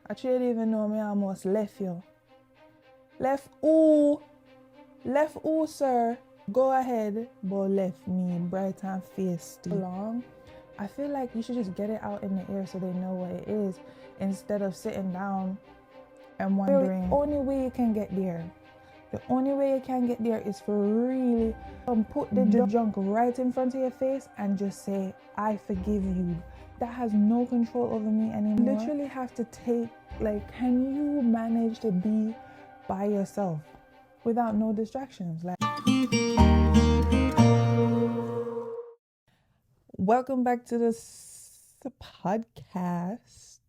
I didn't even know me almost left you. Left who? Left who, sir? Go ahead, but left me bright and feisty. Long. I feel like you should just get it out in the air so they know what it is, instead of sitting down and wondering. The only way you can get there, is for really put the junk right in front of your face and just say, I forgive you. That has no control over me anymore. You literally have to take, like, can you manage to be by yourself without no distractions? Like, welcome back to this podcast.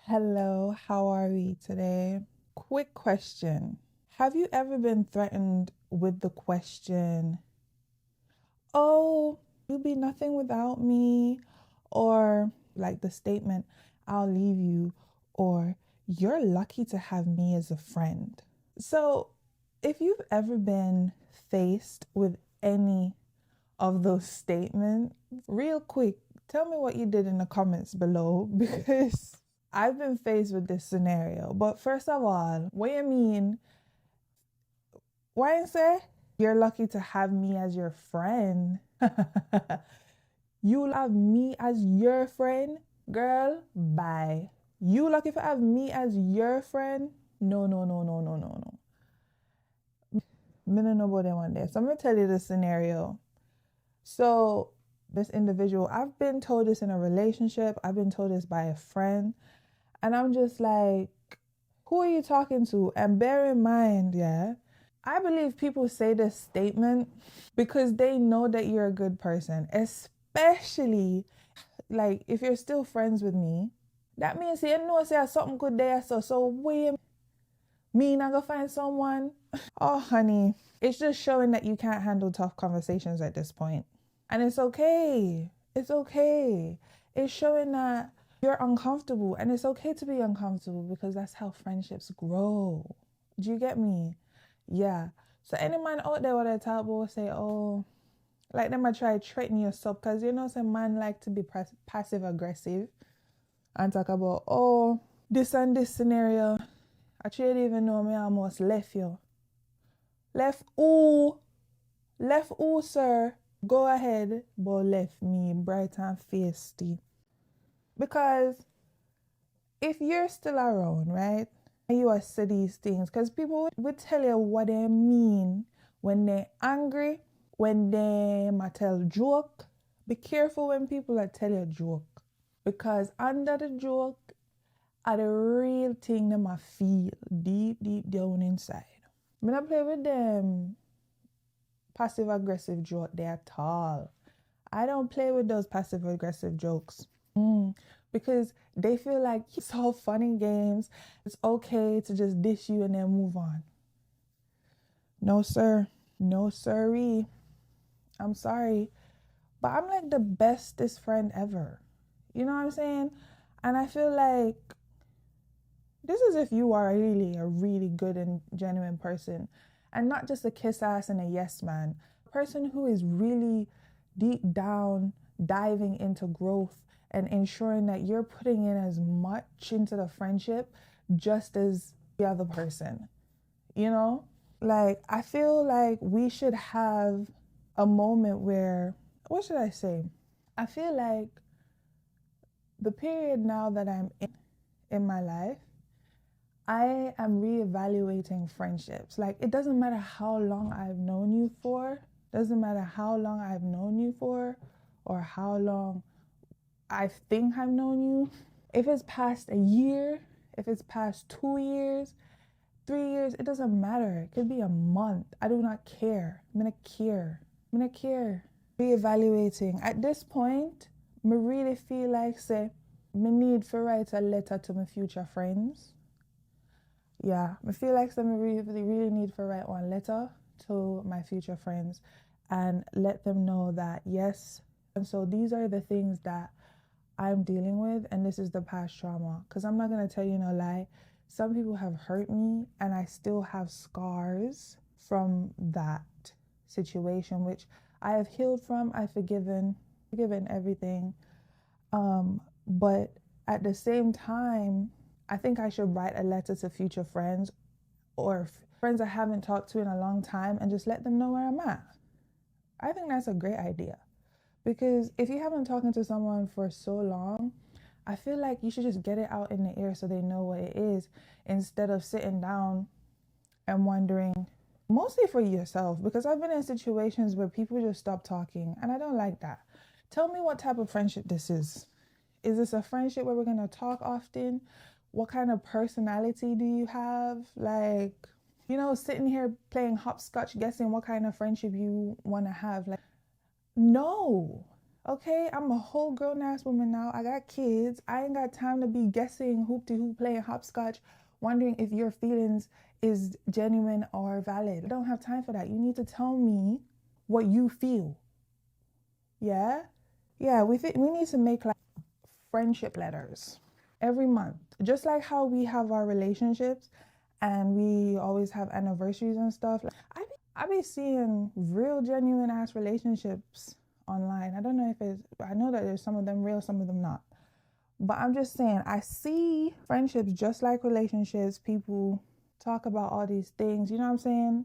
Hello, how are we today? Quick question. Have you ever been threatened with the question, oh, you'll be nothing without me? Or like the statement, I'll leave you, or you're lucky to have me as a friend. So if you've ever been faced with any of those statements, real quick, tell me what you did in the comments below, because I've been faced with this scenario. But first of all, what you mean? Why say you're lucky to have me as your friend? You have me as your friend? Girl, bye. You lucky to have me as your friend? No. Me no know about them one day. So I'm going to tell you the scenario. So this individual, I've been told this in a relationship. I've been told this by a friend. And I'm just like, who are you talking to? And bear in mind, I believe people say this statement because they know that you're a good person, especially like if you're still friends with me. That means you know say something good there. So we me not gonna find someone. Oh honey, it's just showing that you can't handle tough conversations at this point. And it's okay. It's okay. It's showing that you're uncomfortable, and it's okay to be uncomfortable because that's how friendships grow. Do you get me? Yeah. So any man out there what I talk about say, oh, like them I try threaten you up, because you know some man like to be passive aggressive and talk about, oh, this and this scenario. I didn't even know me almost left you. Left who? Left who, sir? Go ahead, but left me bright and feisty. Because if you're still around, right? You are say these things because people would tell you what they mean when they're angry, when they might tell joke. Be careful when people are tell you a joke, because under the joke are the real thing they might feel deep down inside. I'm not play with them passive aggressive joke there at all. I don't play with those passive aggressive jokes. Because they feel like it's all fun and games. It's okay to just dish you and then move on. No, sir. No, sirree. I'm sorry. But I'm like the bestest friend ever. You know what I'm saying? And I feel like this is if you are really a really good and genuine person. And not just a kiss ass and a yes man. A person who is really deep down diving into growth and ensuring that you're putting in as much into the friendship just as the other person. You know? Like, I feel like we should have a moment where, what should I say? I feel like the period now that I'm in my life, I am reevaluating friendships. Like, it doesn't matter how long I've known you for, or how long I think I've known you. If it's past a year, if it's past 2 years, 3 years, it doesn't matter. It could be a month. I do not care. I'm gonna care. Reevaluating. At this point, me really feel like say, me need to write a letter to my future friends. Yeah, I feel like I really need to write one letter to my future friends and let them know that yes. And so these are the things that I'm dealing with, and this is the past trauma. Because I'm not going to tell you no lie. Some people have hurt me, and I still have scars from that situation, which I have healed from. I've forgiven everything. But at the same time, I think I should write a letter to future friends or friends I haven't talked to in a long time and just let them know where I'm at. I think that's a great idea. Because if you haven't talked to someone for so long, I feel like you should just get it out in the air so they know what it is, instead of sitting down and wondering, mostly for yourself, because I've been in situations where people just stop talking and I don't like that. Tell me what type of friendship this is. Is this a friendship where we're going to talk often? What kind of personality do you have? Like, sitting here playing hopscotch, guessing what kind of friendship you want to have. Like, no. Okay, I'm a whole grown ass woman now. I got kids. I ain't got time to be guessing hoop-de-hoop, playing hopscotch, wondering if your feelings is genuine or valid. I don't have time for that. You need to tell me what you feel. Yeah? Yeah, we need to make like friendship letters every month. Just like how we have our relationships and we always have anniversaries and stuff. Like, I be seeing real genuine ass relationships online. I don't know I know that there's some of them real, some of them not. But I'm just saying, I see friendships just like relationships. People talk about all these things, you know what I'm saying?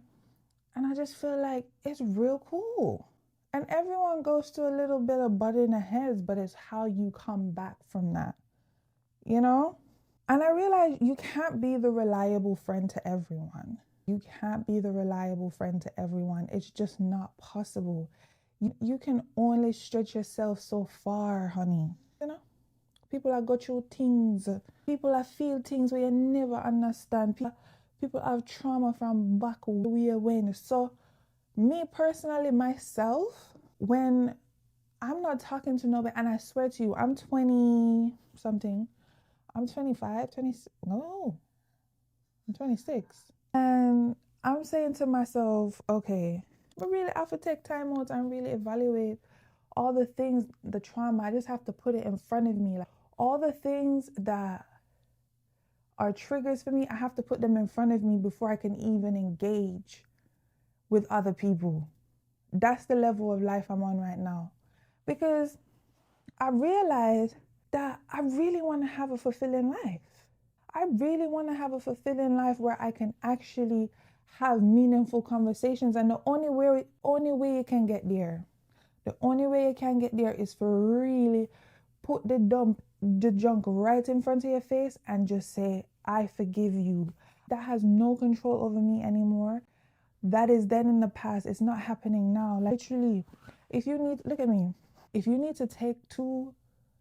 And I just feel like it's real cool. And everyone goes to a little bit of butting the heads, but it's how you come back from that, you know? And I realize you can't be the reliable friend to everyone. You can't be the reliable friend to everyone. It's just not possible. You can only stretch yourself so far, honey. You know? People that go through things. People that feel things where you never understand. People have trauma from back way when. So me personally, myself, when I'm not talking to nobody, and I swear to you, I'm 20 something. I'm 25, 20, no, I'm 26. And I'm saying to myself, okay, I really have to take time out and really evaluate all the things, the trauma. I just have to put it in front of me. Like all the things that are triggers for me, I have to put them in front of me before I can even engage with other people. That's the level of life I'm on right now. Because I realize that I really want to have a fulfilling life. I really want to have a fulfilling life where I can actually have meaningful conversations. And the only way you can get there, is for really put the junk right in front of your face and just say, I forgive you. That has no control over me anymore. That is then in the past. It's not happening now. Like literally, look at me. If you need to take 2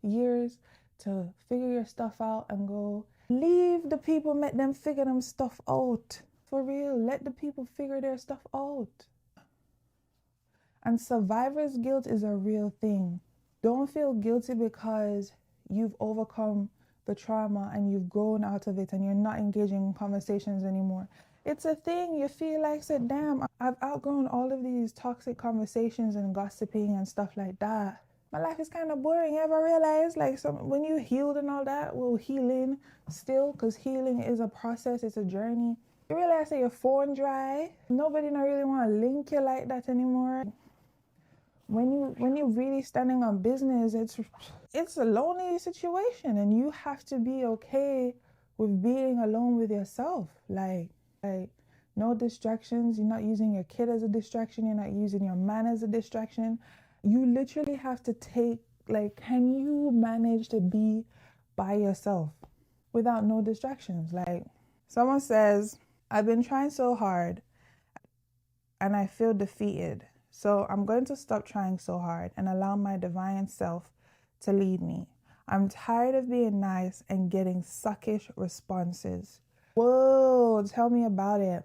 years to figure your stuff out and go, leave the people, let them figure them stuff out. For real, let the people figure their stuff out. And survivor's guilt is a real thing. Don't feel guilty because you've overcome the trauma and you've grown out of it and you're not engaging in conversations anymore. It's a thing. You feel like, say, damn, I've outgrown all of these toxic conversations and gossiping and stuff like that. My life is kind of boring. You ever realize, like, when you healed and all that, well, healing still, because healing is a process, it's a journey. You realize that your phone dry. Nobody not really want to link you like that anymore. When you're really standing on business, it's a lonely situation, and you have to be okay with being alone with yourself. Like no distractions. You're not using your kid as a distraction. You're not using your man as a distraction. You literally have to can you manage to be by yourself without no distractions? Like someone says, I've been trying so hard and I feel defeated. So I'm going to stop trying so hard and allow my divine self to lead me. I'm tired of being nice and getting suckish responses. Whoa, tell me about it.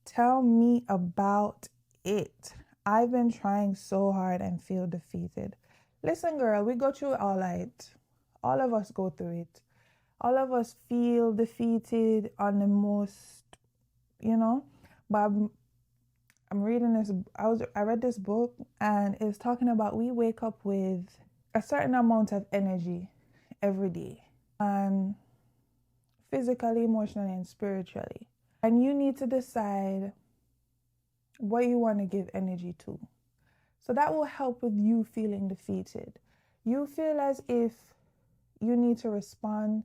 Tell me about it. I've been trying so hard and feel defeated. Listen, girl, we go through it all right. All of us go through it. All of us feel defeated on the most, but I'm reading this. I read this book and it's talking about we wake up with a certain amount of energy every day, and physically, emotionally, and spiritually. And you need to decide what you want to give energy to. So that will help with you feeling defeated. You feel as if you need to respond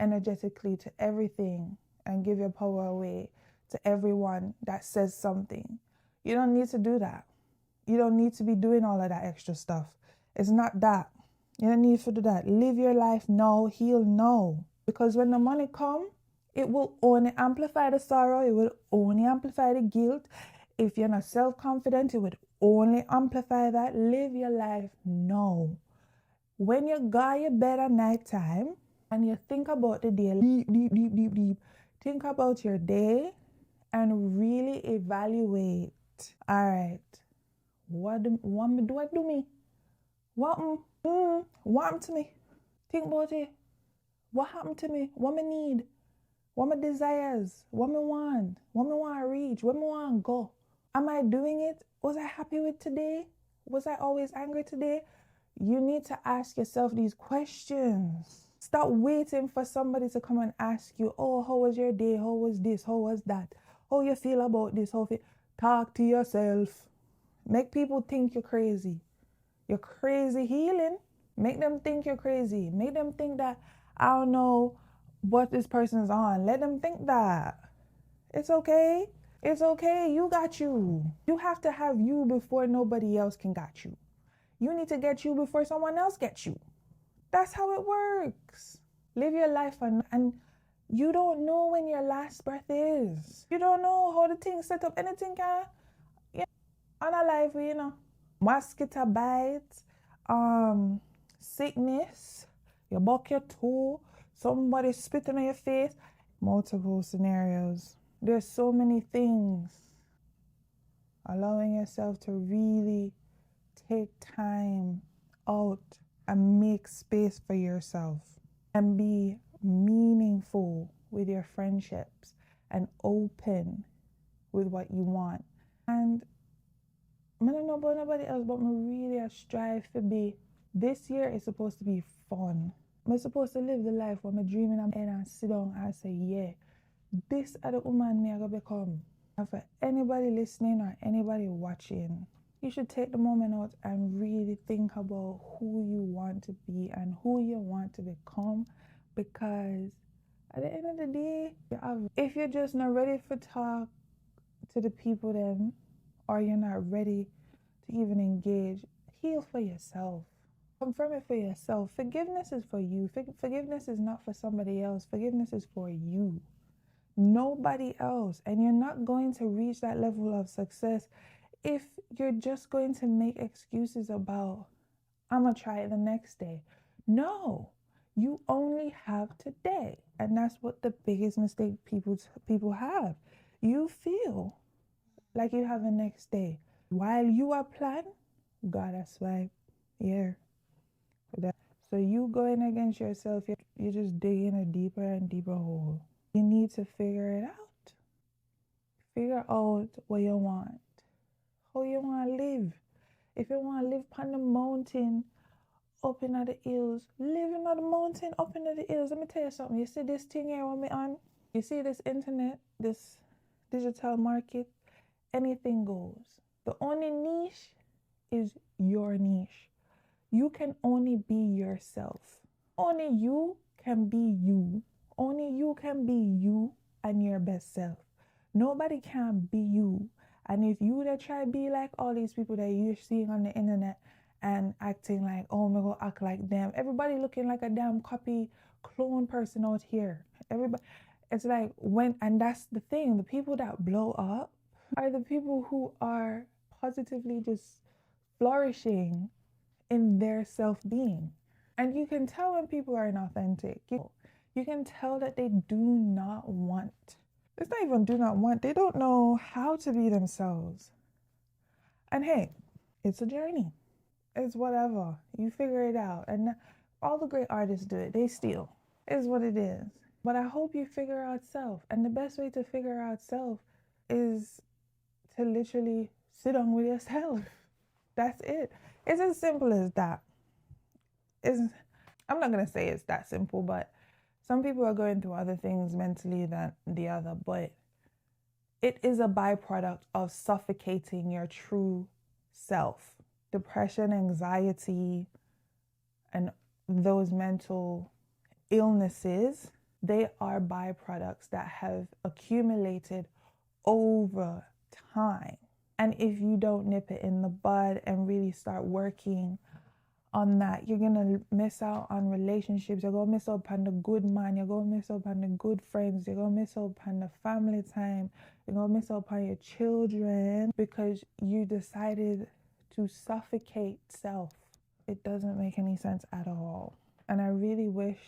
energetically to everything and give your power away to everyone that says something. You don't need to do that. You don't need to be doing all of that extra stuff. It's not that. You don't need to do that. Live your life now, heal now. Because when the money comes, it will only amplify the sorrow. It will only amplify the guilt. If you're not self-confident, it would only amplify that. Live your life now. When you go to your bed at night time and you think about the day, deep, think about your day and really evaluate. All right, what do I do me? What happened to me? Think about it. What happened to me? What me need? What my desires? What me want? What me want to reach? Where me want to go? Am I doing it? Was I happy with today? Was I always angry today? You need to ask yourself these questions. Stop waiting for somebody to come and ask you, oh, how was your day? How was this? How was that? How you feel about this? Talk to yourself. Make people think you're crazy. You're crazy healing. Make them think you're crazy. Make them think that, I don't know what this person's on. Let them think that. It's okay. It's okay. You got you. You have to have you before nobody else can got you. You need to get you before someone else gets you. That's how it works. Live your life and you don't know when your last breath is. You don't know how the thing set up. Anything can, unalive, mosquito bites, sickness, you buck your toe, somebody spitting on your face, multiple scenarios. There's so many things. Allowing yourself to really take time out and make space for yourself and be meaningful with your friendships and open with what you want. And I don't know about nobody else, but I really strive to be. This year is supposed to be fun. I'm supposed to live the life where I'm dreaming and sit down and say, yeah, this is the woman me I gonna become. And for anybody listening or anybody watching, you should take the moment out and really think about who you want to be and who you want to become, because at the end of the day, if you're just not ready for talk to the people then, or you're not ready to even engage, heal for yourself. Confirm it for yourself. Forgiveness is for you. Forgiveness is not for somebody else. Forgiveness is for you. Nobody else. And you're not going to reach that level of success if you're just going to make excuses about, I'm going to try it the next day. No, you only have today. And that's what the biggest mistake people have. You feel like you have the next day. While you are planning, God has swiped here. So you going against yourself, you're just digging a deeper and deeper hole. You need to figure it out. Figure out what you want. How you want to live. If you want to live on the mountain, up in the hills, living on the mountain, up in the hills. Let me tell you something. You see this thing here on me on? You see this internet, this digital market? Anything goes. The only niche is your niche. You can only be yourself. Only you can be you. Only you can be you and your best self. Nobody can be you. And if you that try to be like all these people that you're seeing on the internet and acting like, oh, I'm gonna act like them. Everybody looking like a damn copy clone person out here. Everybody, it's like and that's the thing, the people that blow up are the people who are positively just flourishing in their self-being. And you can tell when people are inauthentic. You can tell that they do not want. It's not even do not want. They don't know how to be themselves. And hey, it's a journey. It's whatever. You figure it out. And all the great artists do it. They steal. It's what it is. But I hope you figure out self. And the best way to figure out self is to literally sit down with yourself. That's it. It's as simple as that. I'm not going to say it's that simple, but some people are going through other things mentally than the other, but it is a byproduct of suffocating your true self. Depression, anxiety, and those mental illnesses They are byproducts that have accumulated over time. And if you don't nip it in the bud and really start working on that, you're gonna miss out on relationships. You're gonna miss out on the good man. You're gonna miss out on the good friends. You're gonna miss out on the family time. You're gonna miss out on your children because you decided to suffocate self. It doesn't make any sense at all. And I really wish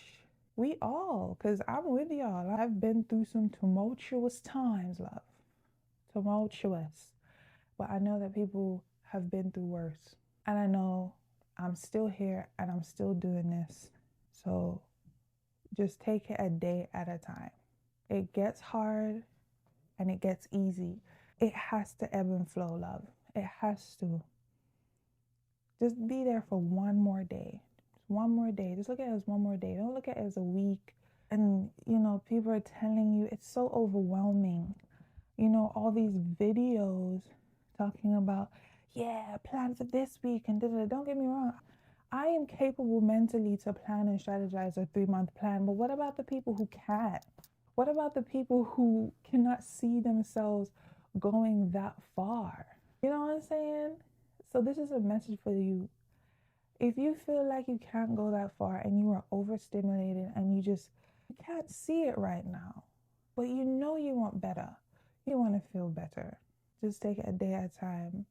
we all, because I'm with y'all, I've been through some tumultuous times, love. Tumultuous. But I know that people have been through worse. And I know I'm still here and I'm still doing this. So just take it a day at a time. It gets hard and it gets easy. It has to ebb and flow, love. It has to. Just be there for one more day. One more day. Just look at it as one more day. Don't look at it as a week. And, people are telling you it's so overwhelming. All these videos talking about, yeah, plan for this week and da-da-da. Don't get me wrong. I am capable mentally to plan and strategize a 3-month plan. But what about the people who can't? What about the people who cannot see themselves going that far? You know what I'm saying? So this is a message for you. If you feel like you can't go that far and you are overstimulated and you can't see it right now, but you want better. You want to feel better. Just take it a day at a time.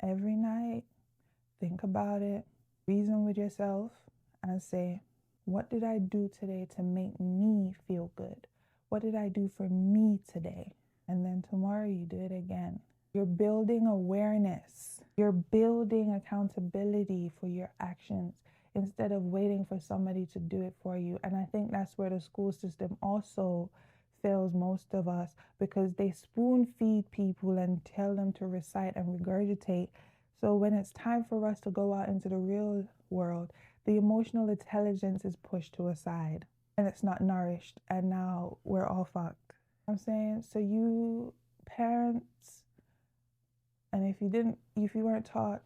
Every night, think about it, reason with yourself, and say, what did I do today to make me feel good? What did I do for me today? And then tomorrow you do it again. You're building awareness. You're building accountability for your actions instead of waiting for somebody to do it for you. And I think that's where the school system also fails most of us, because they spoon feed people and tell them to recite and regurgitate. So when it's time for us to go out into the real world, the emotional intelligence is pushed to a side and it's not nourished. And now we're all fucked. I'm saying, so you parents, and if you weren't taught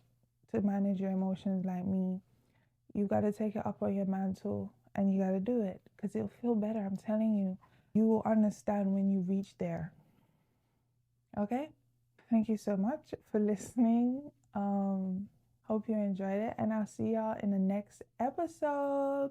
to manage your emotions like me, you got to take it up on your mantle and you got to do it, because it'll feel better. I'm telling you, you will understand when you reach there. Okay? Thank you so much for listening. Hope you enjoyed it, and I'll see y'all in the next episode.